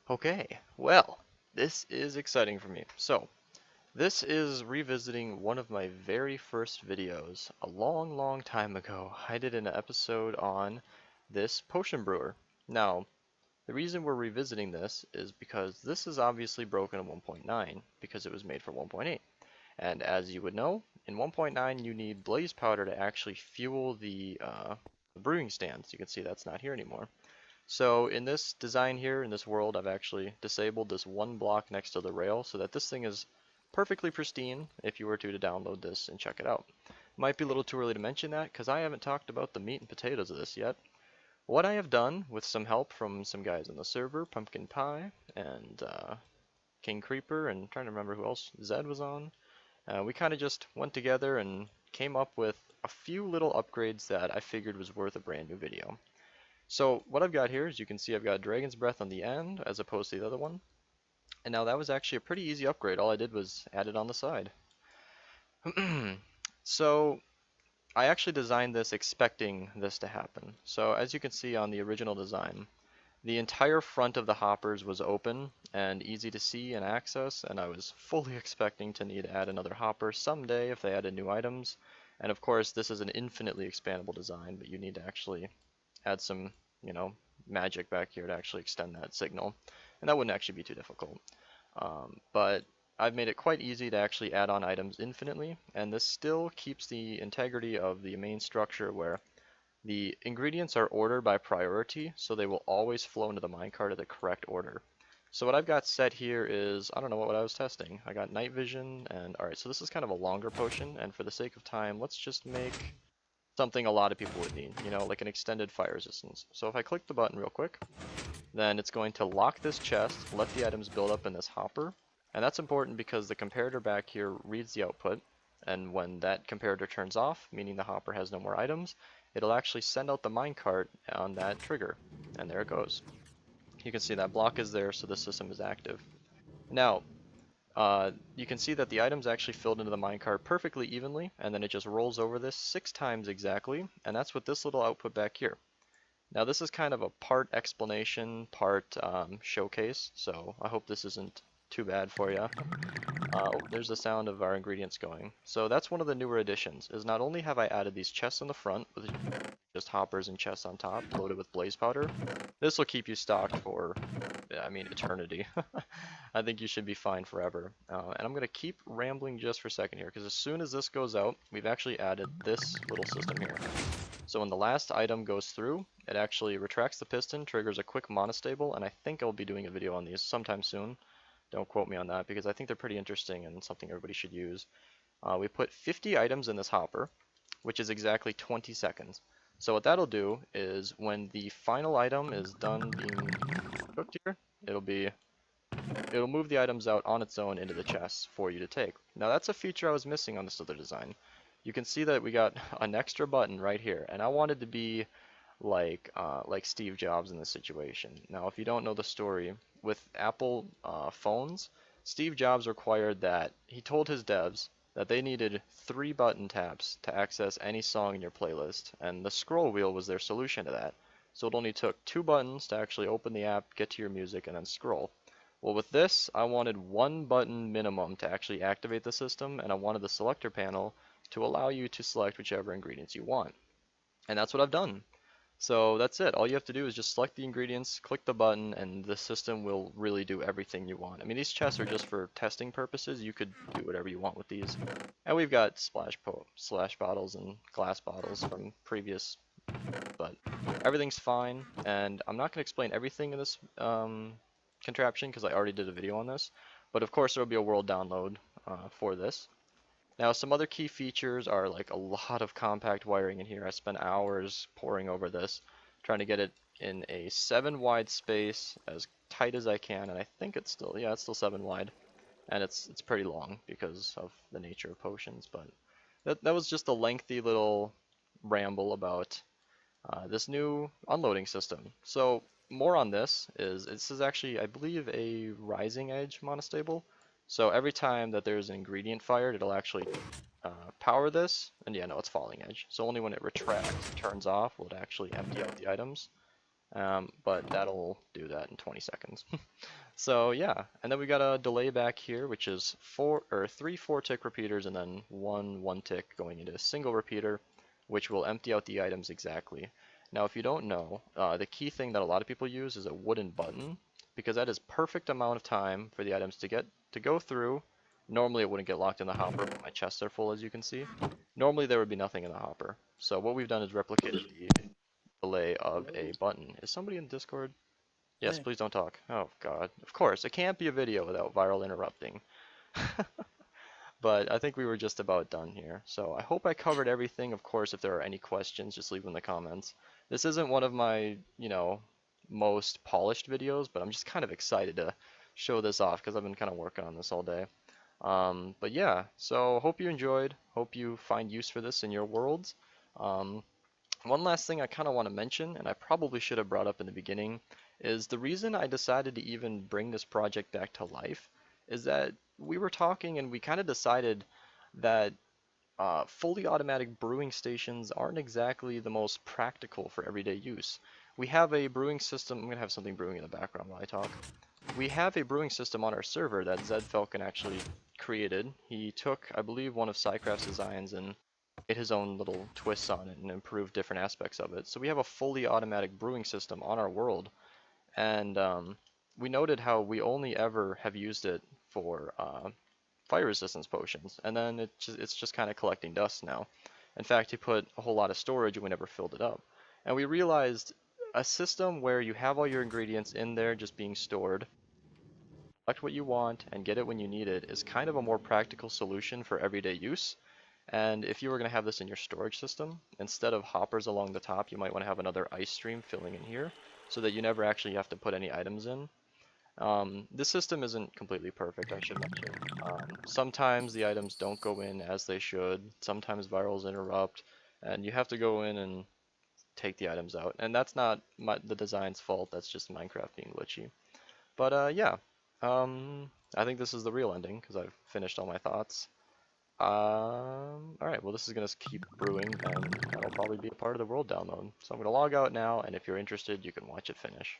Okay, well, this is exciting for me. So, this is revisiting one of my very first videos a long, long time ago. I did an episode on this potion brewer. Now, the reason we're revisiting this is because this is obviously broken in 1.9 because it was made for 1.8. And as you would know, in 1.9 you need blaze powder to actually fuel the brewing stands. You can see that's not here anymore. So in this design here, in this world, I've actually disabled this one block next to the rail so that this thing is perfectly pristine if you were to download this and check it out. Might be a little too early to mention that because I haven't talked about the meat and potatoes of this yet. What I have done with some help from some guys on the server, Pumpkin Pie and King Creeper, and I'm trying to remember who else Zed was on, we kind of just went together and came up with a few little upgrades that I figured was worth a brand new video. So what I've got here is you can see I've got Dragon's Breath on the end as opposed to the other one. And now that was actually a pretty easy upgrade. All I did was add it on the side. So I actually designed this expecting this to happen. So as you can see on the original design, the entire front of the hoppers was open and easy to see and access, and I was fully expecting to need to add another hopper someday if they added new items. And of course, this is an infinitely expandable design, but you need to actually add some, magic back here to actually extend that signal. And that wouldn't actually be too difficult. But I've made it quite easy to actually add on items infinitely, and this still keeps the integrity of the main structure where the ingredients are ordered by priority, so they will always flow into the minecart in the correct order. So what I've got set here is, I don't know what I was testing. I got night vision, and alright, so this is kind of a longer potion, and for the sake of time, let's just make something a lot of people would need, like an extended fire resistance. So if I click the button real quick, then it's going to lock this chest, let the items build up in this hopper, and that's important because the comparator back here reads the output, and when that comparator turns off, meaning the hopper has no more items, it'll actually send out the minecart on that trigger, and there it goes. You can see that block is there, so the system is active. Now, you can see that the items actually filled into the minecart perfectly evenly, and then it just rolls over this 6 times exactly, and that's with this little output back here. Now this is kind of a part explanation, part showcase, so I hope this isn't too bad for you. There's the sound of our ingredients going. So that's one of the newer additions, is not only have I added these chests on the front with just hoppers and chests on top loaded with blaze powder, this will keep you stocked for, eternity. I think you should be fine forever. And I'm going to keep rambling just for a second here, because as soon as this goes out, we've actually added this little system here. So when the last item goes through, it actually retracts the piston, triggers a quick monostable, and I think I'll be doing a video on these sometime soon. Don't quote me on that, because I think they're pretty interesting and something everybody should use. We put 50 items in this hopper, which is exactly 20 seconds. So what that'll do is when the final item is done being cooked here, it'll move the items out on its own into the chest for you to take. Now that's a feature I was missing on this other design. You can see that we got an extra button right here, and I wanted to be like Steve Jobs in this situation. Now, if you don't know the story, with Apple phones, Steve Jobs required that he told his devs that they needed 3 button taps to access any song in your playlist, and the scroll wheel was their solution to that. So it only took 2 buttons to actually open the app, get to your music, and then scroll. Well, with this, I wanted 1 button minimum to actually activate the system, and I wanted the selector panel to allow you to select whichever ingredients you want. And that's what I've done. So that's it. All you have to do is just select the ingredients, click the button, and the system will really do everything you want. I mean, these chests are just for testing purposes. You could do whatever you want with these. And we've got splash bottles and glass bottles from previous, but everything's fine. And I'm not going to explain everything in this contraption because I already did a video on this. But of course, there will be a world download for this. Now, some other key features are like a lot of compact wiring in here. I spent hours poring over this, trying to get it in a 7 wide space as tight as I can, and I think it's still, yeah, it's still 7 wide, and it's pretty long because of the nature of potions. But that was just a lengthy little ramble about this new unloading system. So more on this is actually, I believe, a rising edge monostable. So every time that there's an ingredient fired, it'll actually power this, and yeah, no, it's falling edge. So only when it retracts, turns off, will it actually empty out the items. but that'll do that in 20 seconds. So yeah, and then we got a delay back here, which is three 4-tick repeaters and then one 1-tick going into a single repeater, which will empty out the items exactly. Now, if you don't know, the key thing that a lot of people use is a wooden button, because that is perfect amount of time for the items to go through. Normally it wouldn't get locked in the hopper, but my chests are full, as you can see. Normally there would be nothing in the hopper. So what we've done is replicated the delay of a button. Is somebody in Discord? Yes, Hey, please don't talk. Oh God. Of course, it can't be a video without viral interrupting. But I think we were just about done here. So I hope I covered everything. Of course, if there are any questions, just leave them in the comments. This isn't one of my, most polished videos, but I'm just kind of excited to show this off because I've been kind of working on this all day. But yeah, so hope you enjoyed. Hope you find use for this in your worlds. Um, One last thing I kind of want to mention, and I probably should have brought up in the beginning, is the reason I decided to even bring this project back to life is that we were talking and we kind of decided that fully automatic brewing stations aren't exactly the most practical for everyday use. We have a brewing system. I'm going to have something brewing in the background while I talk. We have a brewing system on our server that Zed Falcon actually created. He took, I believe, one of Psycraft's designs and made his own little twists on it and improved different aspects of it. So we have a fully automatic brewing system on our world, and we noted how we only ever have used it for fire resistance potions, and then it's just kind of collecting dust now. In fact, he put a whole lot of storage and we never filled it up. And we realized a system where you have all your ingredients in there just being stored, select what you want, and get it when you need it is kind of a more practical solution for everyday use. And if you were going to have this in your storage system, instead of hoppers along the top, you might want to have another ice stream filling in here so that you never actually have to put any items in. This system isn't completely perfect, I should mention. Sometimes the items don't go in as they should, sometimes virals interrupt, and you have to go in and take the items out. And that's not the design's fault, that's just Minecraft being glitchy. But yeah, I think this is the real ending because I've finished all my thoughts. Alright, well this is going to keep brewing and that'll probably be a part of the world download. So I'm going to log out now, and if you're interested, you can watch it finish.